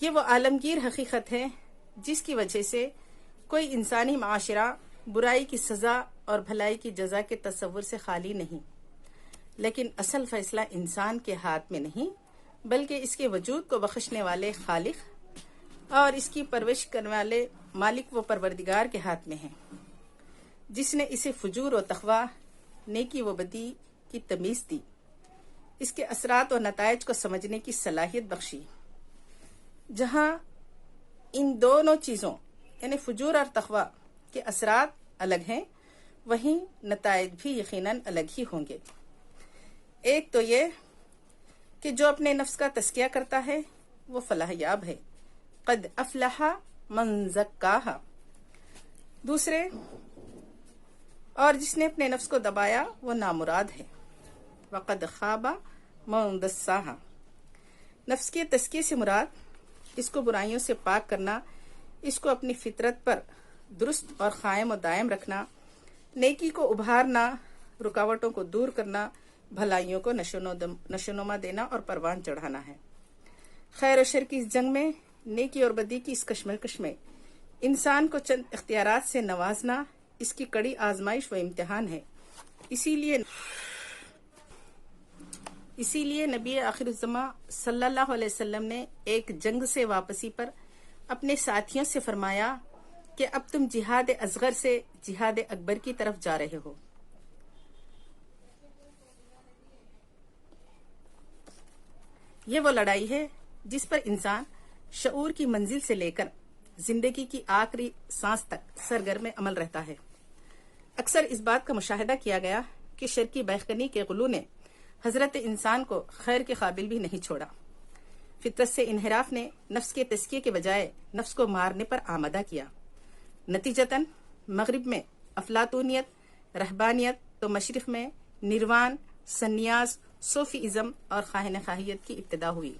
یہ وہ عالمگیر حقیقت ہے جس کی وجہ سے کوئی انسانی معاشرہ برائی کی سزا اور بھلائی کی جزا کے تصور سے خالی نہیں، لیکن اصل فیصلہ انسان کے ہاتھ میں نہیں بلکہ اس کے وجود کو بخشنے والے خالق اور اس کی پرورش کرنے والے مالک و پروردگار کے ہاتھ میں ہے، جس نے اسے فجور و تقوی، نیکی و بدی کی تمیز دی، اس کے اثرات و نتائج کو سمجھنے کی صلاحیت بخشی۔ جہاں ان دونوں چیزوں یعنی فجور اور تقوی کے اثرات الگ ہیں، وہیں نتائج بھی یقیناً الگ ہی ہوں گے۔ ایک تو یہ کہ جو اپنے نفس کا تزکیہ کرتا ہے وہ فلاح یاب ہے، قد افلح من زکاہا۔ دوسرے، اور جس نے اپنے نفس کو دبایا وہ نامراد ہے، وقد خاب من دساہا۔ نفس کے تزکیے سے مراد اس کو برائیوں سے پاک کرنا، اس کو اپنی فطرت پر درست اور قائم و دائم رکھنا، نیکی کو ابھارنا، رکاوٹوں کو دور کرنا، بھلائیوں کو نشوونما دینا اور پروان چڑھانا ہے۔ خیر و شر کی اس جنگ میں، نیکی اور بدی کی اس کشمکش میں انسان کو چند اختیارات سے نوازنا اس کی کڑی آزمائش و امتحان ہے۔ اسی لیے نبی آخر الزماں صلی اللہ علیہ وسلم نے ایک جنگ سے واپسی پر اپنے ساتھیوں سے فرمایا کہ اب تم جہاد اصغر سے جہاد اکبر کی طرف جا رہے ہو۔ یہ وہ لڑائی ہے جس پر انسان شعور کی منزل سے لے کر زندگی کی آخری سانس تک سرگرم عمل رہتا ہے۔ اکثر اس بات کا مشاہدہ کیا گیا کہ شرکی بیخنی کے غلو نے حضرت انسان کو خیر کے قابل بھی نہیں چھوڑا۔ فطرت سے انحراف نے نفس کے تزکیے کے بجائے نفس کو مارنے پر آمادہ کیا۔ نتیجتاً مغرب میں افلاطونیت، رہبانیت تو مشرق میں نروان، سنیاس، صوفی ازم اور خواہن خواہیت کی ابتدا ہوئی۔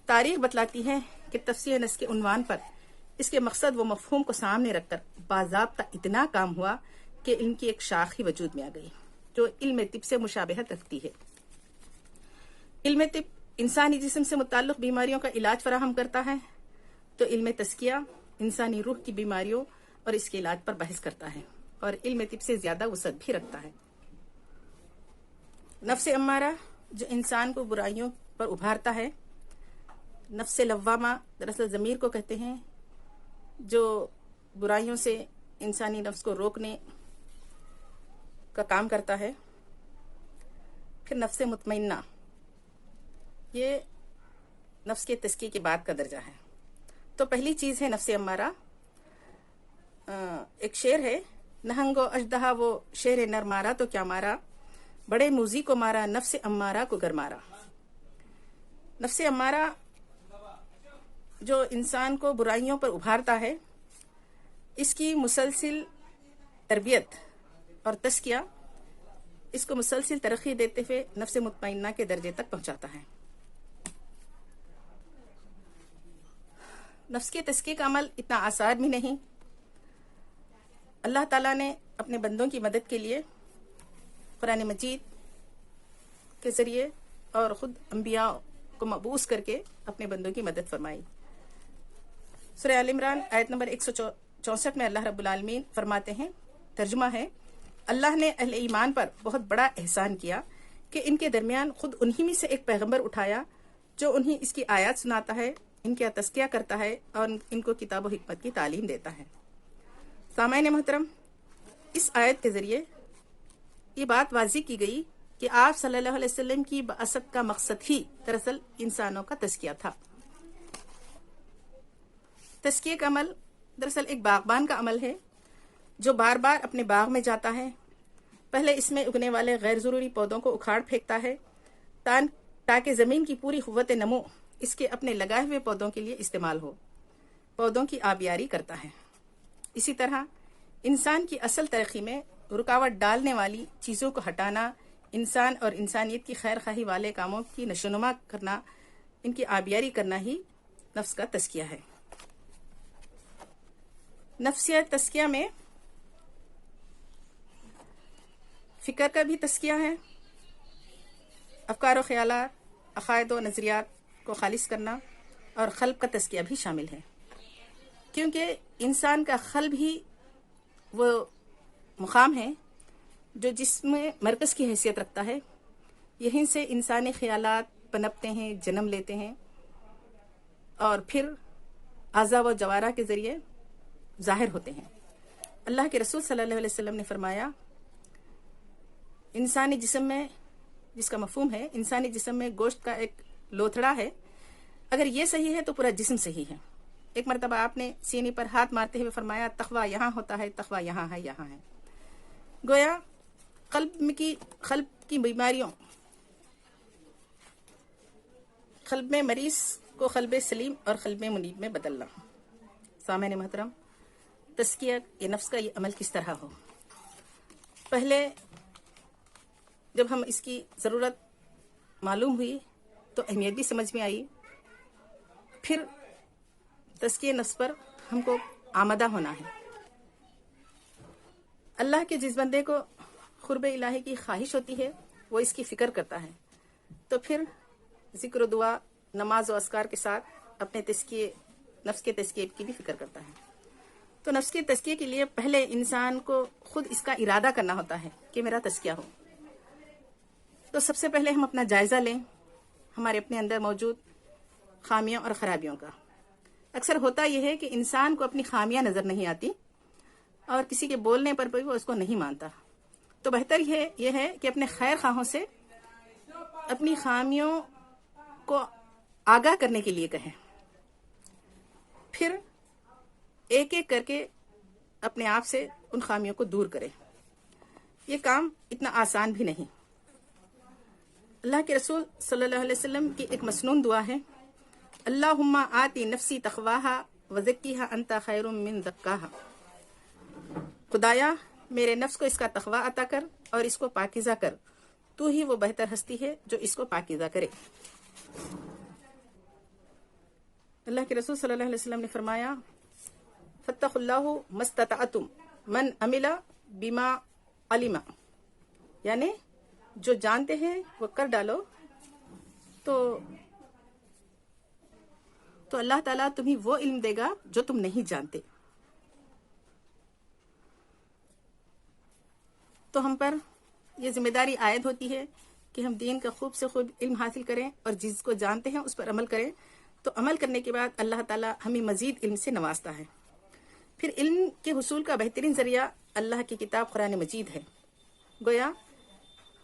تاریخ بتلاتی ہے کہ تفسیر نفس کے عنوان پر اس کے مقصد و مفہوم کو سامنے رکھ کر باضابطہ اتنا کام ہوا کہ علم کی ایک شاخ ہی وجود میں آ گئی جو علم طب سے مشابہت رکھتی ہے۔ علم طب انسانی جسم سے متعلق بیماریوں کا علاج فراہم کرتا ہے تو علم تزکیہ انسانی روح کی بیماریوں اور اس کے علاج پر بحث کرتا ہے اور علم طب سے زیادہ وسعت بھی رکھتا ہے۔ نفس امارہ جو انسان کو برائیوں پر ابھارتا ہے، نفس لوامہ دراصل ضمیر کو کہتے ہیں جو برائیوں سے انسانی نفس کو روکنے کا کام کرتا ہے۔ پھر نفس مطمئنہ، یہ نفس کے تزکیے کے بعد کا درجہ ہے۔ تو پہلی چیز ہے نفس امارہ۔ ایک شعر ہے، نہنگ و اژدہا وہ شیر نر مارا تو کیا مارا، بڑے موذی کو مارا نفس امارہ کو گر مارا۔ نفس امارہ جو انسان کو برائیوں پر ابھارتا ہے، اس کی مسلسل تربیت اور تزکیہ اس کو مسلسل ترقی دیتے ہوئے نفس مطمئنہ کے درجے تک پہنچاتا ہے۔ نفس کے تزکیے کا عمل اتنا آسان بھی نہیں۔ اللہ تعالیٰ نے اپنے بندوں کی مدد کے لیے قرآن مجید کے ذریعے اور خود انبیاء کو مبعوث کر کے اپنے بندوں کی مدد فرمائی۔ سورہ آل عمران آیت نمبر 164 میں اللہ رب العالمین فرماتے ہیں، ترجمہ ہے، اللہ نے اہل ایمان پر بہت بڑا احسان کیا کہ ان کے درمیان خود انہی میں سے ایک پیغمبر اٹھایا جو انہیں اس کی آیات سناتا ہے، ان کا تزکیہ کرتا ہے اور ان کو کتاب و حکمت کی تعلیم دیتا ہے۔ سامعین محترم، اس آیت کے ذریعے یہ بات واضح کی گئی کہ آپ صلی اللہ علیہ وسلم کی بعثت کا مقصد ہی دراصل انسانوں کا تزکیہ تھا۔ تزکیے کا عمل دراصل ایک باغبان کا عمل ہے جو بار بار اپنے باغ میں جاتا ہے، پہلے اس میں اگنے والے غیر ضروری پودوں کو اکھاڑ پھینکتا ہے تاکہ زمین کی پوری قوت نمو اس کے اپنے لگائے ہوئے پودوں کے لیے استعمال ہو، پودوں کی آبیاری کرتا ہے۔ اسی طرح انسان کی اصل ترقی میں رکاوٹ ڈالنے والی چیزوں کو ہٹانا، انسان اور انسانیت کی خیر خواہی والے کاموں کی نشوونما کرنا، ان کی آبیاری کرنا ہی نفس کا تزکیہ ہے۔ نفسیات تزکیہ میں فکر کا بھی تزکیہ ہے، افکار و خیالات، عقائد و نظریات کو خالص کرنا اور قلب کا تزکیہ بھی شامل ہے، کیونکہ انسان کا قلب ہی وہ مقام ہے جو جسم میں مرکز کی حیثیت رکھتا ہے. یہیں سے انسانی خیالات پنپتے ہیں، جنم لیتے ہیں اور پھر اعضاء و جوارح کے ذریعے ظاہر ہوتے ہیں. اللہ کے رسول صلی اللہ علیہ وسلم نے فرمایا، انسانی جسم میں، جس کا مفہوم ہے انسانی جسم میں گوشت کا ایک لوتھڑا ہے، اگر یہ صحیح ہے تو پورا جسم صحیح ہے. ایک مرتبہ آپ نے سینے پر ہاتھ مارتے ہوئے فرمایا، تقویٰ یہاں ہوتا ہے، تقویٰ یہاں ہے، یہاں ہے. گویا قلب کی بیماریوں، قلب میں مریض کو قلب سلیم اور قلب منیب میں بدلنا. سامعین محترم، تزکیہ یہ نفس کا یہ عمل کس طرح ہو؟ پہلے جب ہم اس کی ضرورت معلوم ہوئی تو اہمیت بھی سمجھ میں آئی. پھر تزکیہ نفس پر ہم کو آمادہ ہونا ہے. اللہ کے جس بندے کو قرب الہی کی خواہش ہوتی ہے وہ اس کی فکر کرتا ہے، تو پھر ذکر و دعا، نماز و اذکار کے ساتھ اپنے نفس کے تزکیے کی بھی فکر کرتا ہے. تو نفس کے تزکیے کے لیے پہلے انسان کو خود اس کا ارادہ کرنا ہوتا ہے کہ میرا تزکیہ ہو. تو سب سے پہلے ہم اپنا جائزہ لیں ہمارے اپنے اندر موجود خامیوں اور خرابیوں کا. اکثر ہوتا یہ ہے کہ انسان کو اپنی خامیاں نظر نہیں آتی اور کسی کے بولنے پر بھی وہ اس کو نہیں مانتا. تو بہتر یہ ہے کہ اپنے خیر خواہوں سے اپنی خامیوں کو آگاہ کرنے کے لیے کہیں، پھر ایک ایک کر کے اپنے آپ سے ان خامیوں کو دور کریں. یہ کام اتنا آسان بھی نہیں. اللہ کے رسول صلی اللہ علیہ وسلم کی ایک مسنون دعا ہے، اللہم آتی نفسی تقواہا وزکیہا انت خیر من زکاہا. خدایا میرے نفس کو اس کا تقوی عطا کر اور اس کو پاکیزہ کر، تو ہی وہ بہتر ہستی ہے جو اس کو پاکیزہ کرے. اللہ کے رسول صلی اللہ علیہ وسلم نے فرمایا، فاتقوا اللہ ما استطعتم من عمل بما علم، یعنی جو جانتے ہیں وہ کر ڈالو، تو اللہ تعالیٰ تمہیں وہ علم دے گا جو تم نہیں جانتے. تو ہم پر یہ ذمہ داری عائد ہوتی ہے کہ ہم دین کا خوب سے خوب علم حاصل کریں اور جس کو جانتے ہیں اس پر عمل کریں. تو عمل کرنے کے بعد اللہ تعالیٰ ہمیں مزید علم سے نوازتا ہے. پھر علم کے حصول کا بہترین ذریعہ اللہ کی کتاب قرآن مجید ہے. گویا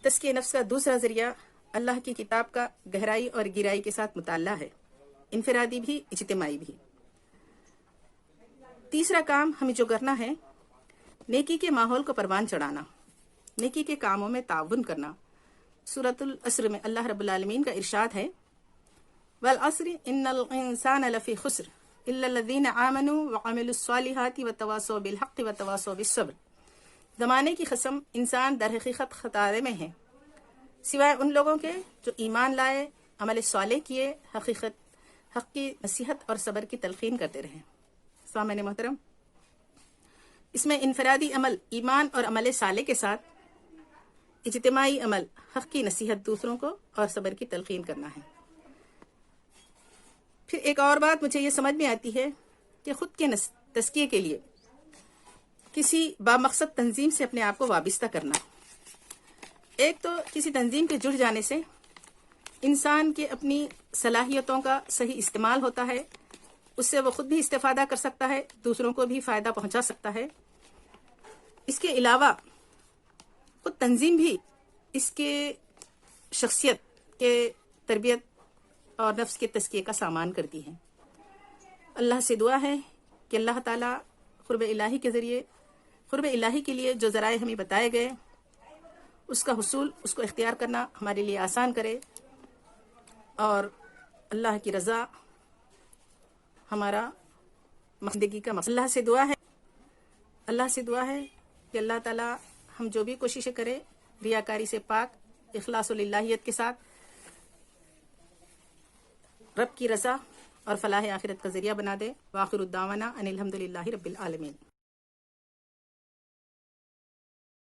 تزکیہ نفس کا دوسرا ذریعہ اللہ کی کتاب کا گہرائی اور گہرائی کے ساتھ مطالعہ ہے، انفرادی بھی اجتماعی بھی. تیسرا کام ہمیں جو کرنا ہے، نیکی کے ماحول کو پروان چڑھانا، نیکی کے کاموں میں تعاون کرنا. سورۃ العصر میں اللہ رب العالمین کا ارشاد ہے، والعصر ان الانسان لفی خسر الا الذین آمنوا وعملوا الصالحات وتواصوا بالحق وتواصوا بالصبر. زمانے کی قسم، انسان در حقیقت خسارے میں ہے سوائے ان لوگوں کے جو ایمان لائے، عمل صالح کیے، حق کی نصیحت اور صبر کی تلقین کرتے رہے. سامعین محترم، اس میں انفرادی عمل ایمان اور عمل صالح کے ساتھ اجتماعی عمل حق کی نصیحت دوسروں کو اور صبر کی تلقین کرنا ہے. پھر ایک اور بات مجھے یہ سمجھ میں آتی ہے کہ خود کے تزکیے کے لیے کسی بامقصد تنظیم سے اپنے آپ کو وابستہ کرنا. ایک تو کسی تنظیم کے جڑ جانے سے انسان کے اپنی صلاحیتوں کا صحیح استعمال ہوتا ہے، اس سے وہ خود بھی استفادہ کر سکتا ہے، دوسروں کو بھی فائدہ پہنچا سکتا ہے. اس کے علاوہ خود تنظیم بھی اس کے شخصیت کے تربیت اور نفس کے تزکیے کا سامان کرتی ہے. اللہ سے دعا ہے کہ اللہ تعالیٰ قرب الہی کے ذریعے، قرب الہی کے لیے جو ذرائع ہمیں بتائے گئے اس کا حصول، اس کو اختیار کرنا ہمارے لیے آسان کرے، اور اللہ کی رضا ہمارا زندگی کا مقصد. اللہ سے دعا ہے کہ اللہ تعالیٰ ہم جو بھی کوششیں کریں ریاکاری سے پاک، اخلاص و للہیت کے ساتھ رب کی رضا اور فلاح آخرت کا ذریعہ بنا دے. وآخر الدعوانا ان الحمد للہ رب العالمین.